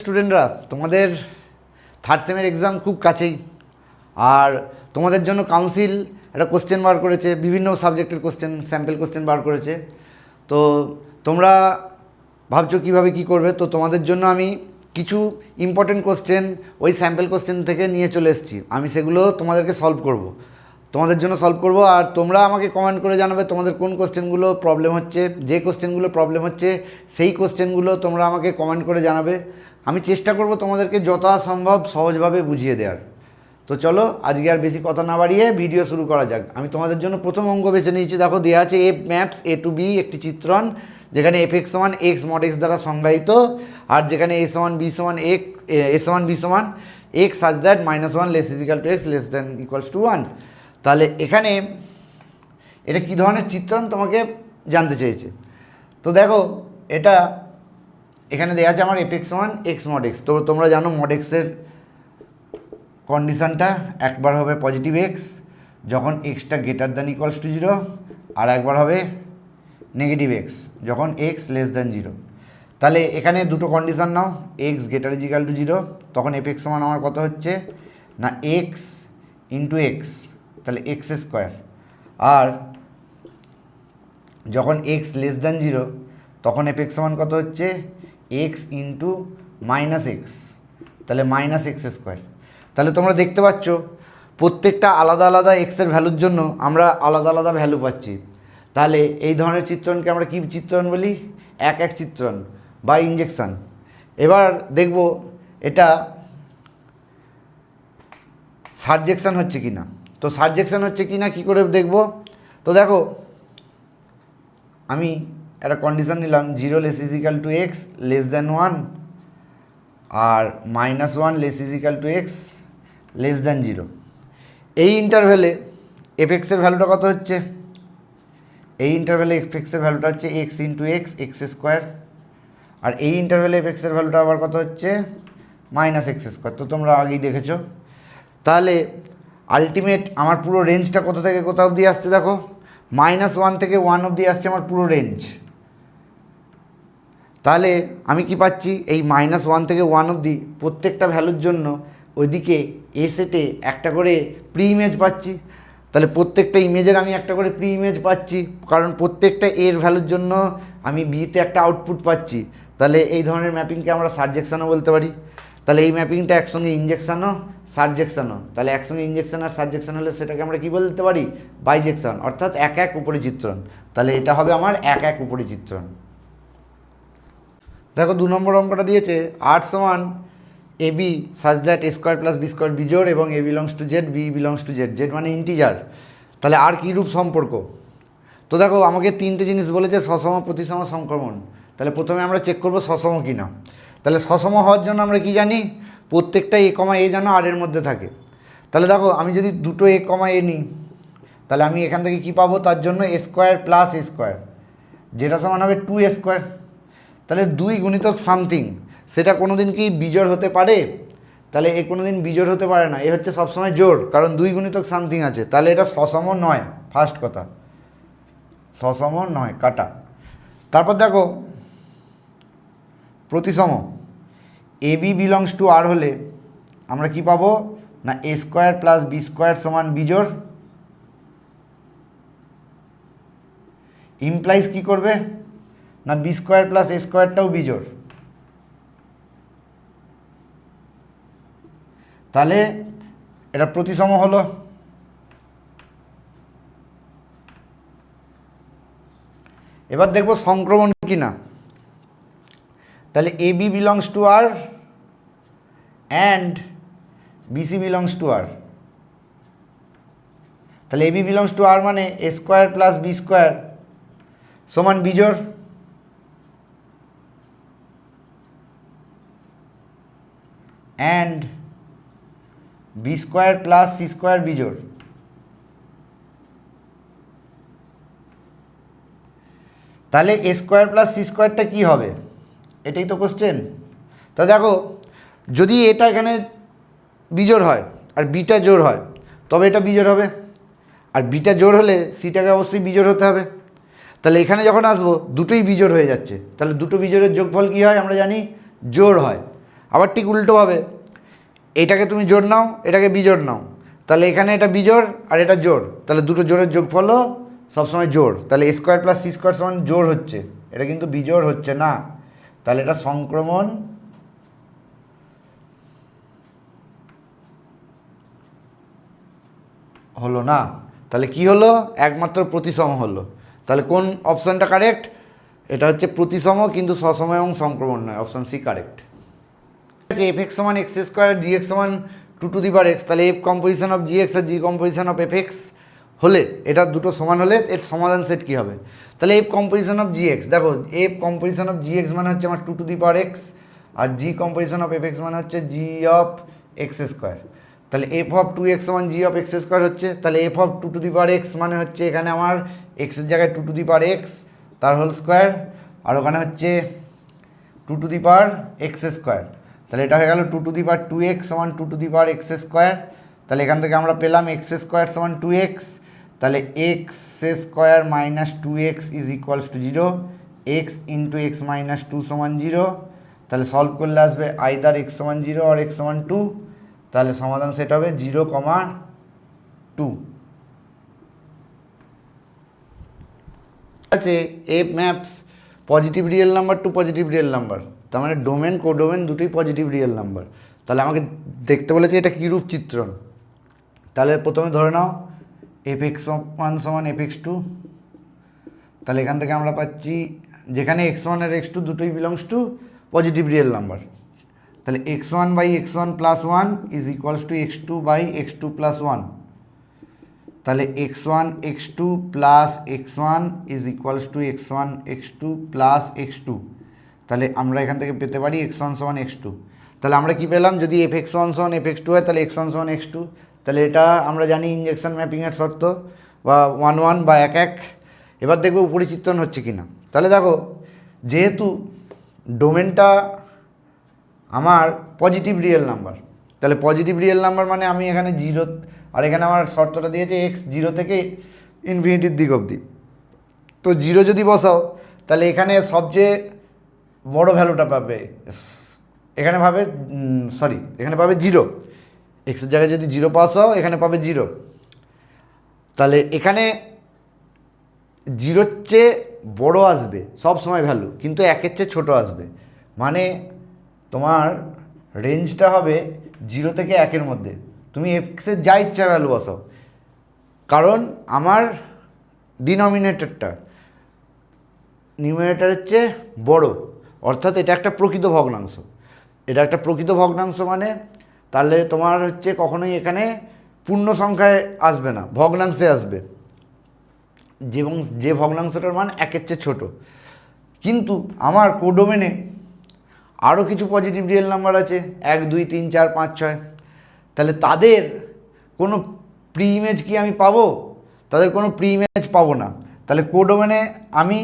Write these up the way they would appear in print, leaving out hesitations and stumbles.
স্টুডেন্টরা, তোমাদের third সেমের exam খুব কাছেই। আর তোমাদের জন্য কাউন্সিল একটা কোশ্চেন বার করেছে, বিভিন্ন সাবজেক্টের কোশ্চেন, স্যাম্পল কোশ্চেন বার করেছে। তো তোমরা ভাবছো কীভাবে কী করবে, তো তোমাদের জন্য আমি কিছু ইম্পর্টেন্ট কোশ্চেন ওই স্যাম্পল কোশ্চেন থেকে নিয়ে চলে এসেছি। আমি সেগুলো তোমাদেরকে তোমাদের জন্য সলভ করব। আর তোমরা আমাকে কমেন্ট করে জানাবে তোমাদের কোন কোশ্চেনগুলো প্রবলেম হচ্ছে। যে কোশ্চেনগুলো প্রবলেম হচ্ছে সেই কোশ্চেনগুলো তোমরা আমাকে কমেন্ট করে জানাবে। আমি চেষ্টা করব তোমাদেরকে যথাসম্ভব সহজভাবে বুঝিয়ে দেওয়ার। তো চলো আজকে আর বেশি কথা না বাড়িয়ে ভিডিও শুরু করা যাক। আমি তোমাদের জন্য প্রথম অঙ্ক বেছে নিয়েছি। দেখো দেওয়া আছে এফ ম্যাপস এ টু বি একটি চিত্রণ যেখানে এফ এক্স সমান এক্স মড এক্স দ্বারা সংজ্ঞায়িত, আর যেখানে এ সমান বি সমান x such that -1 less equal to x less than equals to 1। তাহলে এখানে এটা কী ধরনের চিত্রণ তোমাকে জানতে চেয়েছে। তো দেখো এটা এখানে দেওয়া আছে আমার এফ এক্স সমান এক্স মড এক্স। তো তোমরা জানো মড এক্সের কন্ডিশানটা একবার হবে পজিটিভ এক্স যখন extra greater than equals two 0, আর একবার হবে নেগেটিভ এক্স যখন এক্স লেস দ্যান 0। তাহলে এখানে দুটো কন্ডিশান নাও, এক্স গ্রেটার ইজিক্যাল টু 0, তখন এফ এক্স সমান আমার কত হচ্ছে না এক্স ইন্টু এক্স, তাহলে এক্স স্কোয়ার। আর যখন এক্স লেস দ্যান 0 তখন এফ এক্স সমান কত হচ্ছে এক্স ইন্টু মাইনাস এক্স, তাহলে মাইনাস এক্স স্কোয়ার। তাহলে তোমরা দেখতে পাচ্ছ প্রত্যেকটা আলাদা আলাদা এক্সের ভ্যালুর জন্য আমরা আলাদা আলাদা ভ্যালু পাচ্ছি। তাহলে এই ধরনের চিত্রণকে আমরা কী চিত্রণ বলি? এক এক চিত্রণ বা ইনজেকশান। এবার দেখব এটা সারজেকশান হচ্ছে কি না। তো সারজেকশান হচ্ছে কি না কী করে দেখব? তো দেখো আমি একটা কন্ডিশান নিলাম 0 less equal to x less than 1 আর -1 less equal to x less than 0। এই ইন্টারভ্যালে এফ এক্সের ভ্যালুটা কত হচ্ছে? এই ইন্টারভ্যালে এফ এক্সের ভ্যালুটা হচ্ছে X into X X square, আর এই ইন্টারভ্যালে এফ এক্সের ভ্যালুটা আবার কত হচ্ছে মাইনাস এক্স স্কোয়ার। তো তোমরা আগেই দেখেছো। তাহলে আলটিমেট আমার পুরো রেঞ্জটা কোথা থেকে কোথা অবধি আসছে? দেখো -1 থেকে 1 অবধি আসছে আমার পুরো রেঞ্জ। তাহলে আমি কি পাচ্ছি? এই -1 থেকে 1 অবধি প্রত্যেকটা ভ্যালুর জন্য ওইদিকে এ সেটে একটা করে প্রি ইমেজ পাচ্ছি। তাহলে প্রত্যেকটা ইমেজের আমি একটা করে প্রি ইমেজ পাচ্ছি, কারণ প্রত্যেকটা এর ভ্যালুর জন্য আমি বিতে একটা আউটপুট পাচ্ছি। তাহলে এই ধরনের ম্যাপিংকে আমরা সারজেকশানও বলতে পারি। তাহলে এই ম্যাপিংটা একসঙ্গে ইনজেকশানও সারজেকশানও, তাহলে একসঙ্গে ইনজেকশান আর সারজেকশান হলে সেটাকে আমরা কী বলতে পারি? বাইজেকশান, অর্থাৎ এক এক উপরি চিত্রণ। তাহলে এটা হবে আমার এক এক উপরি চিত্রণ। দেখো 2 নম্বর অঙ্কটা দিয়েছে 8 সমান A B such that A square plus B square বিজোড় এবং A belongs to Z B belongs to Z, Z মানে ইন্টিজার। তাহলে আর কী রূপ সম্পর্ক? তো দেখো আমাকে 3টে জিনিস বলেছে, সসম প্রতিসম সংক্রমণ। তাহলে প্রথমে আমরা চেক করব সসম কি না। তাহলে সসম হওয়ার জন্য আমরা কি জানি? প্রত্যেকটা এ কমা এ যেন আর এর মধ্যে থাকে। তাহলে দেখো আমি যদি দুটো এ কমা এ নিই তাহলে আমি এখান থেকে কী পাবো? তার জন্য এ স্কোয়ার প্লাস এ স্কোয়ার যেটা সমান হবে 2 এ স্কোয়ার। তাহলে 2 গুণিতক সামথিং, সেটা কোনো দিন কি বিজোড় হতে পারে? তাহলে এ কোনো দিন বিজোড় হতে পারে না, এ হচ্ছে সবসময় জোড়, কারণ 2 গুণিতক সামথিং আছে। তাহলে এটা সসম নয়, ফার্স্ট কথা সসম নয়, কাটা। তারপর দেখো প্রতিসম, এ বি বিলংস টু আর হলে আমরা কি পাবো না এ স্কোয়ার প্লাস বি স্কোয়ার সমান বিজোড়। ইমপ্লাইজ কী করবে না বি স্কোয়ার প্লাস এ স্কোয়ারটাও বিজোড়। তাহলে এটা প্রতিসম হলো। এবার দেখব সংক্রমণ কি না। তাহলে A B belongs to R and BC belongs to R. তাহলে A B belongs to R মানে A square plus B square সমান বিজোড়, and B square plus C square বিজোড়। তাহলে এ স্কোয়ার প্লাস সি স্কোয়ারটা কী হবে? এটাই তো কোশ্চেন। তা দেখো যদি এটা এখানে বিজোড় হয় আর বিটা জোড় হয় তবে এটা বিজোড় হবে, আর বিটা জোড় হলে সিটাকে অবশ্যই বিজোড় হতে হবে। তাহলে এখানে যখন আসবো দুটোই বিজোড় হয়ে যাচ্ছে, তাহলে দুটো বিজোড়ের যোগফল কী হয় আমরা জানি? জোড় হয়। আবার ঠিক উল্টোভাবে এটাকে তুমি জোড় নাও, এটাকে বিজোড় নাও, তাহলে এখানে এটা বিজোড় আর এটা জোড়, তাহলে দুটো জোড়ের যোগফলও সবসময় জোড়, তাহলে এ স্কোয়ার প্লাস সি স্কোয়ার সমান জোড় হচ্ছে, এটা কিন্তু বিজোড় হচ্ছে না, তাহলে এটা সংক্রমণ হলো না। তাহলে কি হলো, একমাত্র প্রতিসম হলো। তাহলে কোন অপশানটা কারেক্ট, এটা হচ্ছে প্রতিসম কিন্তু সসম এবং সংক্রমণ নয়, অপশান সি কারেক্ট। ঠিক আছে, এফ এক্স সমান এক্স স্কোয়ার জি এক্স সমান two to the power X, তাহলে F composition of G X আর G composition of F X হলে, এটা দুটো সমান হলে এর সমাধান সেট কী হবে। তাহলে F composition of G X, দেখো F composition of G X মানে হচ্ছে আমার two to the power X, আর G composition of F X মানে হচ্ছে জি অফ এক্স স্কোয়ার। তাহলে এফ অফ টু এক্স সমান জি অফ এক্স স্কোয়ার হচ্ছে, তাহলে F of two to the power X মানে হচ্ছে এখানে আমার এক্সের জায়গায় two to the power X তার হোল স্কোয়ার, আর ওখানে হচ্ছে two to the power X square, তাহলে এটা হয়ে গেল two to the power two X সমান two to the power X square. তাহলে এখান থেকে আমরা পেলাম এক্স স্কোয়ার সমান টু এক্স, তাহলে X square minus two X is equals to zero, X into X minus two সমান জিরো, তাহলে সলভ করলে আসবে আইদার এক্স সমান জিরো আর এক্স সমান টু, তাহলে সমাধান সেট হবে 0,2। আছে F maps positive real number to positive real number, তার মানে ডোমেন কোডোমেন দুটোই পজিটিভ রিয়েল নাম্বার। তাহলে আমাকে দেখতে বলেছে এটা কীরূপ চিত্রণ, তাহলে প্রথমে ধরে নাও এফ এক্স ওয়ান সমান এফ এক্স টু, তাহলে এখান থেকে আমরা পাচ্ছি যেখানে এক্স ওয়ান আর এক্স টু দুটোই belongs to positive real number, তাহলে X one by X one plus one is equals to X two by X two plus one, তাহলে X one X two plus X one is equals to X one X two plus X two, তাহলে আমরা এখান থেকে পেতে পারি x one সমান x two. তাহলে আমরা কী পেলাম, যদি এফ এক্স ওয়ান সমান এফ এক্স টু হয় তাহলে এক্স ওয়ান সমান এক্স টু, তাহলে এটা আমরা জানি ইনজেকশন ম্যাপিংয়ের শর্ত বা ওয়ান ওয়ান বা এক এক। এবার দেখবো উপরিচিত্রণ হচ্ছে কি না। তাহলে দেখো যেহেতু ডোমেনটা আমার পজিটিভ রিয়েল নাম্বার, তাহলে পজিটিভ রিয়েল নাম্বার মানে আমি এখানে জিরো, আর এখানে আমার শর্তটা দিয়েছে এক্স জিরো থেকে ইনফিনিটির দিক অবধি, তো জিরো যদি বসাও তাহলে এখানে সবচেয়ে বড় ভ্যালুটা পাবে, এখানে এখানে পাবে জিরো, এক্সের জায়গায় যদি জিরো বসাও এখানে পাবে জিরো, তাহলে এখানে জিরোর চেয়ে বড় আসবে সব সময় ভ্যালু, কিন্তু একের চেয়ে ছোটো আসবে, মানে তোমার রেঞ্জটা হবে জিরো থেকে একের মধ্যে, তুমি এক্সের যা ইচ্ছা ভ্যালু বসাও, কারণ আমার ডিনমিনেটরটা নিউমিনেটরের চেয়ে বড়, অর্থাৎ এটা একটা প্রকৃত ভগ্নাংশ, এটা একটা প্রকৃত ভগ্নাংশ মানে তাহলে তোমার হচ্ছে কখনোই এখানে পূর্ণ সংখ্যায় আসবে না, ভগ্নাংশে আসবে, এবং যে ভগ্নাংশটার মান একের চেয়ে ছোটো। কিন্তু আমার কোডোমেনে আরও কিছু পজিটিভ রিয়েল নাম্বার আছে 1 2 3 4 5 6, তাহলে তাদের কোনো প্রি ইমেজ কি আমি পাবো, তাদের কোনো প্রি ইমেজ পাবো না, তাহলে কোডোমেনে আমি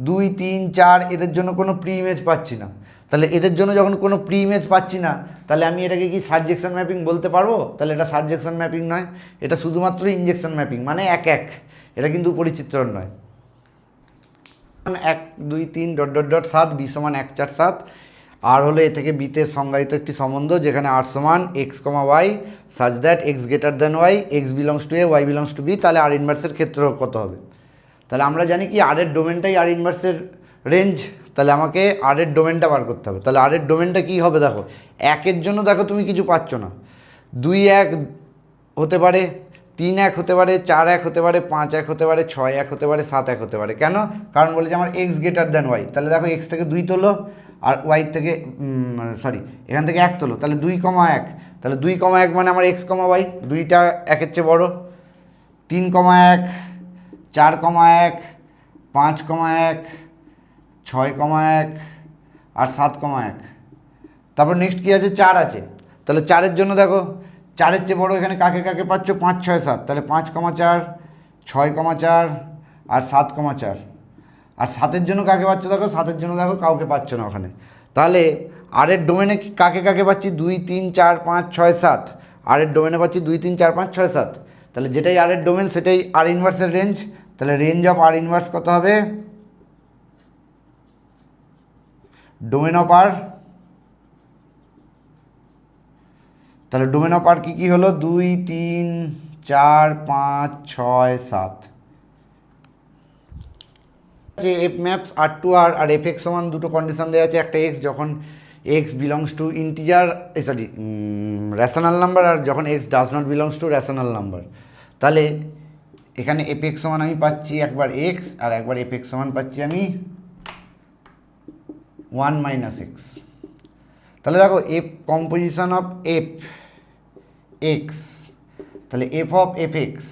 2 3 4 এদের জন্য কোনো প্রি ইমেজ পাচ্ছি না, তাহলে এদের জন্য যখন কোনো প্রি ইমেজ পাচ্ছি না তাহলে আমি এটাকে কি সারজেকশন ম্যাপিং বলতে পারবো, তাহলে এটা সারজেকশন ম্যাপিং নয়, এটা শুধুমাত্র ইনজেকশন ম্যাপিং মানে এক এক, এটা কিন্তু পরিচিত্রণ নয়। 1 2 3 ডট ডট ডট 7 বি সমান 1 4 7, আর হলো এ থেকে বিতে সংজ্ঞায়িত একটি সম্বন্ধ যেখানে আর সমান x comma y such that x greater than y, x belongs to A y belongs to B, তাহলে আর ইনভার্সের ক্ষেত্র কত হবে। তাহলে আমরা জানি কি আর এর ডোমেনটাই আর ইনভার্সের রেঞ্জ, তাহলে আমাকে আর এর ডোমেনটা বার করতে হবে। তাহলে আর এর ডোমেনটা কী হবে, দেখো একের জন্য দেখো তুমি কিছু পাচ্ছ না, 2 1 হতে পারে, 3 1 হতে পারে, 4 1 হতে পারে, 5 1 হতে পারে, 6 1 হতে পারে, 7 1 হতে পারে। কেন? কারণ বলেছে আমার এক্স গ্রেটার দ্যান ওয়াই, তাহলে দেখো এক্স থেকে 2 তোলো আর ওয়াই থেকে এখান থেকে 1 তোলো, তাহলে 2 1, তাহলে 2 1 মানে আমার এক্স কমা ওয়াই, দুইটা একের চেয়ে বড়ো, 3 1, 4 1, 5 1, 6 1 আর 7 1। তারপর নেক্সট কী আছে, 4 আছে, তাহলে 4-এর জন্য দেখো 4-এর চেয়ে বড়ো এখানে কাকে কাকে পাচ্ছ, 5 6 7, তাহলে 5 4, 6 4 আর 7 4, আর 7-এর জন্য কাকে পাচ্ছ দেখো, 7-এর জন্য দেখো কাউকে পাচ্ছ না ওখানে। তাহলে আর এর ডোমেনে কাকে কাকে পাচ্ছি, 2 3 4 5 6 7, আর এর ডোমেনে পাচ্ছি 2 3 4 5 6 7, তাহলে যেটাই আর এর ডোমেন সেটাই আর ইনভার্সের রেঞ্জ, তাহলে রেঞ্জ অফ আর ইনভার্স কত হবে, ডোমেন অফ আর তাহলে ডোমেন অফ আর কী কী হলো, 2 3 4 5 6 7 যে F maps R to R আর এফ এক্স সমান দুটো কন্ডিশন দেওয়া আছে, একটা এক্স যখন X belongs to integer sorry rational number, আর যখন X does not belongs to rational number. তাহলে এখানে এফ এক্স সমান আমি পাচ্ছি একবার এক্স, আর একবার এফ এক্স সমান পাচ্ছি আমি 1 মাইনাস এক্স। তাহলে দেখো F composition of F X, তাহলে F of F X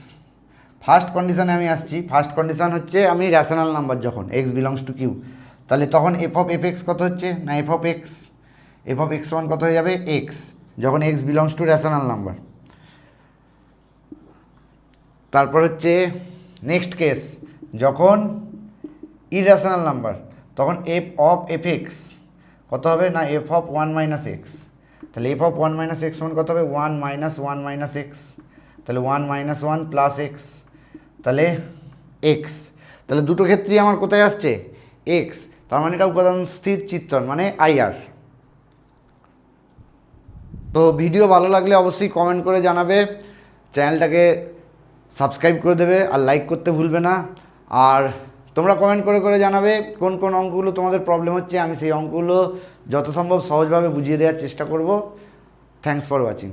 first কন্ডিশনে আমি আসছি। ফার্স্ট কন্ডিশন হচ্ছে আমি রেশনাল নাম্বার যখন এক্স বিলংস টু কিউ, তাহলে তখন এফ অফ এফ এক্স কত হচ্ছে না এফ অফ এক্স সমান কত হয়ে যাবে এক্স, যখন X belongs to rational number. তারপর হচ্ছে নেক্সট কেস, যখন ইরেশনাল নাম্বার, তখন এফ অফ এফ এক্স কত হবে না এফ অফ 1 মাইনাস এক্স। তাহলে এফ অফ 1 মাইনাস এক্স সমান কত হবে 1 মাইনাস 1 মাইনাস এক্স, তাহলে 1 মাইনাস 1 প্লাস এক্স, তাহলে এক্স। তাহলে দুটো ক্ষেত্রেই আমার কোথায় আসছে এক্স, তার মানে এটা উপাদান স্থির চিত্রণ মানে আইআর। তো ভিডিও ভালো লাগলে অবশ্যই কমেন্ট করে জানাবে, চ্যানেলটাকে সাবস্ক্রাইব করে দেবে, আর লাইক করতে ভুলবে না। আর তোমরা কমেন্ট করে করে জানাবে কোন কোন অঙ্কগুলো তোমাদের প্রবলেম হচ্ছে, আমি সেই অঙ্কগুলো যত সম্ভব সহজভাবে বুঝিয়ে দেওয়ার চেষ্টা করব। Thanks for watching.